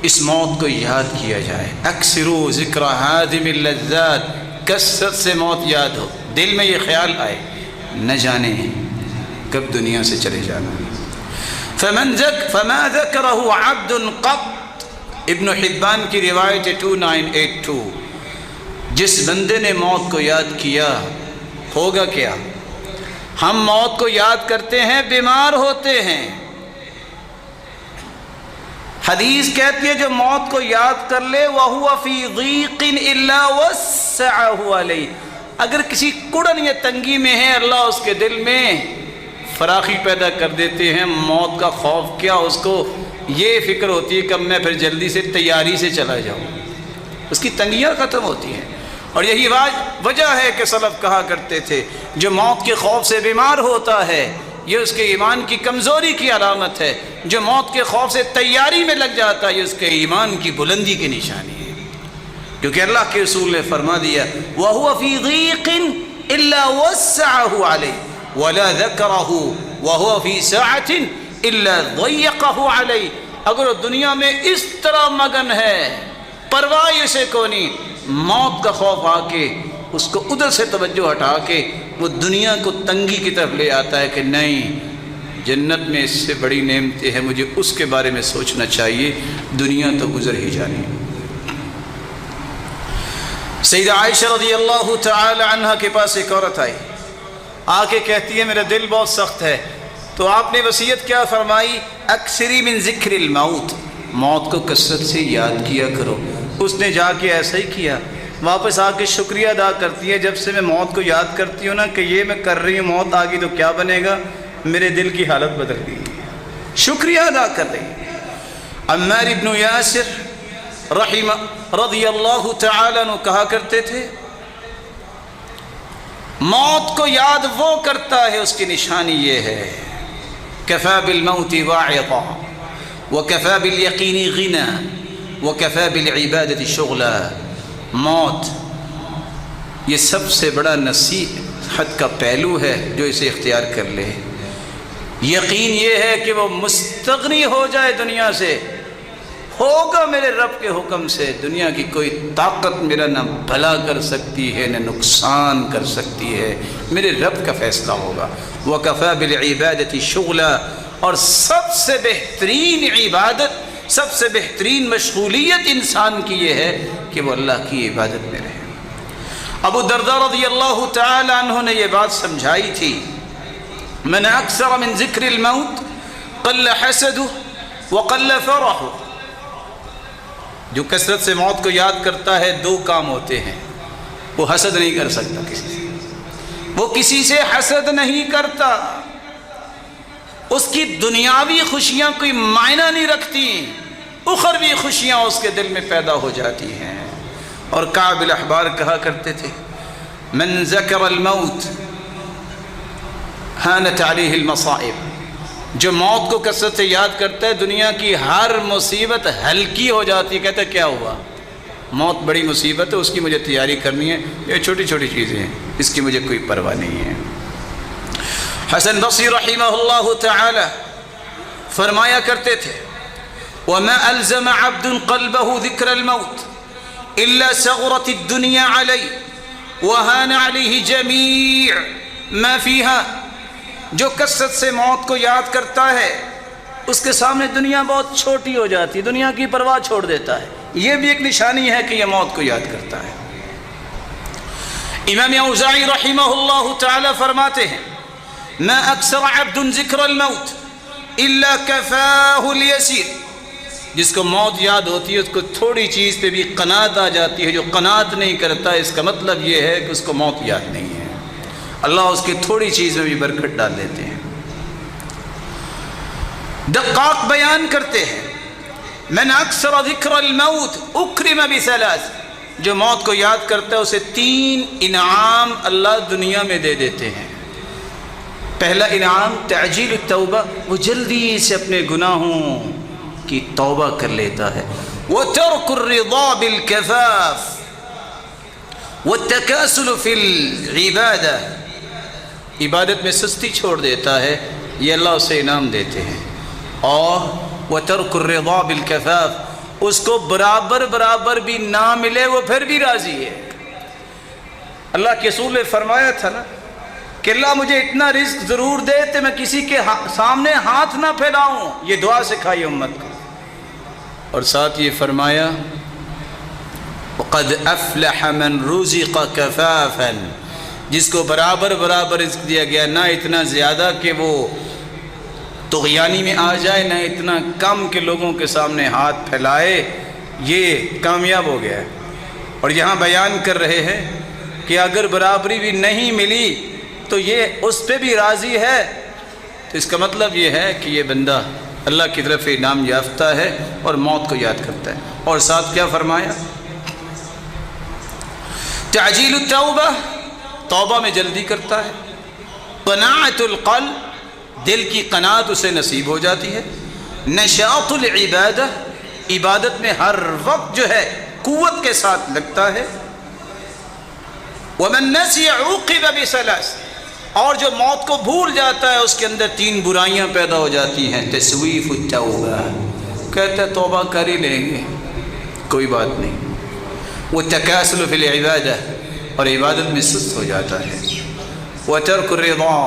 اس موت کو یاد کیا جائے. اکثروا ذکر ہادم اللذات، کثرت سے موت یاد ہو، دل میں یہ خیال آئے نہ جانے کب دنیا سے چلے جانا. فما ذکرہ عبد قط، ابن حبان کی روایت 2982، جس بندے نے موت کو یاد کیا ہوگا کیا؟ ہم موت کو یاد کرتے ہیں بیمار ہوتے ہیں. حدیث کہتی ہے جو موت کو یاد کر لے وَهُوَ فِي ضِيقٍ إِلَّا وَسَّعَهُ عَلَيْهِ، اگر کسی کڑن یا تنگی میں ہے اللہ اس کے دل میں فراخی پیدا کر دیتے ہیں. موت کا خوف کیا، اس کو یہ فکر ہوتی ہے کہ میں پھر جلدی سے تیاری سے چلا جاؤں، اس کی تنگیاں ختم ہوتی ہیں. اور یہی وجہ ہے کہ سلف کہا کرتے تھے جو موت کے خوف سے بیمار ہوتا ہے یہ اس کے ایمان کی کمزوری کی علامت ہے، جو موت کے خوف سے تیاری میں لگ جاتا ہے یہ اس کے ایمان کی بلندی کی نشانی ہے. کیونکہ اللہ کے رسول نے فرما دیا وَهُوَ فِي ضِيقٍ إِلَّا وَسَّعَهُ عَلَيْهِ وَلَا ذَكَرَهُ وَهُوَ فِي سَعَةٍ إِلَّا ضَيَّقَهُ عَلَيْهِ. اگر وہ دنیا میں اس طرح مگن ہے پرواہ اسے کو نہیں، موت کا خوف آ کے اس کو ادھر سے توجہ ہٹا کے وہ دنیا کو تنگی کی طرف لے آتا ہے کہ نہیں جنت میں اس سے بڑی نعمتیں ہیں، مجھے اس کے بارے میں سوچنا چاہیے، دنیا تو گزر ہی جانی. سیدہ عائشہ رضی اللہ تعالی عنہ کے پاس ایک عورت آئی، آ کے کہتی ہے میرا دل بہت سخت ہے. تو آپ نے وصیت کیا فرمائی؟ اکثری من ذکر الموت، موت کو کثرت سے یاد کیا کرو. اس نے جا کے ایسا ہی کیا، واپس آ کے شکریہ ادا کرتی ہے جب سے میں موت کو یاد کرتی ہوں نا کہ یہ میں کر رہی ہوں، موت آ گئی تو کیا بنے گا، میرے دل کی حالت بدل گئی، شکریہ ادا کر رہی. عمار ابن یاسر رضی اللہ تعالیٰ عنہ کہا کرتے تھے موت کو یاد وہ کرتا ہے اس کی نشانی یہ ہے کفا بالموت واعظا وکفا بالیقین غنا وکفا بالعبادت شغلا. موت یہ سب سے بڑا نصیحت کا پہلو ہے جو اسے اختیار کر لے. یقین یہ ہے کہ وہ مستغنی ہو جائے دنیا سے، ہوگا میرے رب کے حکم سے، دنیا کی کوئی طاقت میرا نہ بھلا کر سکتی ہے نہ نقصان کر سکتی ہے، میرے رب کا فیصلہ ہوگا. وَكَفَى بِالْعِبَادَةِ شُغْلًا، اور سب سے بہترین عبادت، سب سے بہترین مشغولیت انسان کی یہ ہے کہ وہ اللہ کی عبادت میں رہے. ابو درداء رضی اللہ تعالی عنہ نے یہ بات سمجھائی تھی من اکثر من ذکر الموت قل حسده وقل فرحه. جو کثرت سے موت کو یاد کرتا ہے دو کام ہوتے ہیں، وہ حسد نہیں کر سکتا کسی سے، وہ کسی سے حسد نہیں کرتا، اس کی دنیاوی خوشیاں کوئی معنی نہیں رکھتی، اخروی خوشیاں اس کے دل میں پیدا ہو جاتی ہیں. اور کعب الاحبار کہا کرتے تھے من ذکر الموت ہانت علیہ المصائب، جو موت کو کثرت سے یاد کرتا ہے دنیا کی ہر مصیبت ہلکی ہو جاتی. کہتا ہے کیا ہوا، موت بڑی مصیبت ہے، اس کی مجھے تیاری کرنی ہے، یہ چھوٹی چھوٹی چیزیں ہیں، اس کی مجھے کوئی پرواہ نہیں ہے. حسن بصری رحمہ اللہ تعالی فرمایا کرتے تھے وَمَا أَلْزَمَ عَبْدٌ قَلْبَهُ ذِكْرَ الْمَوْتِ إِلَّا سَغْرَتِ الدُّنْيَا عَلَيْهِ وَهَانَ عَلَيْهِ جَمِيعُ مَا فِيهَا. جو کثرت سے موت کو یاد کرتا ہے اس کے سامنے دنیا بہت چھوٹی ہو جاتی ہے، دنیا کی پرواہ چھوڑ دیتا ہے. یہ بھی ایک نشانی ہے کہ یہ موت کو یاد کرتا ہے. امام اوزاعی رحمہ اللہ تعالی فرماتے ہیں ما اکثر عبد ذکر الموت الا کفاہ الیسیر. جس کو موت یاد ہوتی ہے اس کو تھوڑی چیز پہ بھی قناعت آ جاتی ہے، جو قناعت نہیں کرتا اس کا مطلب یہ ہے کہ اس کو موت یاد نہیں ہے، اللہ اس کی تھوڑی چیز میں بھی برکت ڈال دیتے ہیں. دقاق بیان کرتے ہیں من اکثر ذکر الموت اکرم بثلاث، جو موت کو یاد کرتا ہے اسے 3 انعام اللہ دنیا میں دے دیتے ہیں. پہلا انعام تعجیل التوبہ، وہ جلدی سے اپنے گناہوں کی توبہ کر لیتا ہے. وترک الرضا بالکفاف والتکاسل فی العبادہ، عبادت میں سستی چھوڑ دیتا ہے، یہ اللہ اسے انعام دیتے ہیں. اور وترک الرضا بالکفاف، اس کو برابر برابر بھی نہ ملے وہ پھر بھی راضی ہے۔ اللہ کے رسول نے فرمایا تھا نا کہ اللہ مجھے اتنا رزق ضرور دے کہ میں کسی کے سامنے ہاتھ نہ پھیلاؤں، یہ دعا سکھائی امت کو۔ اور ساتھ یہ فرمایا وَقَدْ أَفْلَحَ مَنْ رُزِقَ كَفَافًا، جس کو برابر برابر رزق دیا گیا، نہ اتنا زیادہ کہ وہ طغیانی میں آ جائے، نہ اتنا کم کہ لوگوں کے سامنے ہاتھ پھیلائے، یہ کامیاب ہو گیا ہے۔ اور یہاں بیان کر رہے ہیں کہ اگر برابری بھی نہیں ملی تو یہ اس پہ بھی راضی ہے، تو اس کا مطلب یہ ہے کہ یہ بندہ اللہ کی طرف انعام یافتہ ہے اور موت کو یاد کرتا ہے۔ اور ساتھ کیا فرمایا؟ تعجیل التوبہ، توبہ میں جلدی کرتا ہے۔ قناعت القلب، دل کی قناعت اسے نصیب ہو جاتی ہے۔ نشاط العبادہ، عبادت میں ہر وقت جو ہے قوت کے ساتھ لگتا ہے۔ ومن نسی عوقب بثلاث، اور جو موت کو بھول جاتا ہے اس کے اندر 3 برائیاں پیدا ہو جاتی ہیں۔ تسویف التوبہ، کہتا ہے توبہ کر ہی لیں گے، کوئی بات نہیں۔ وہ تکاسل فی العبادہ، اور عبادت میں سست ہو جاتا ہے۔ وترک الرضا،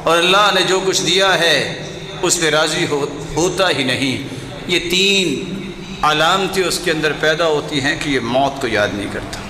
اور اللہ نے جو کچھ دیا ہے اس پہ راضی ہوتا ہی نہیں۔ یہ 3 علامتیں اس کے اندر پیدا ہوتی ہیں کہ یہ موت کو یاد نہیں کرتا۔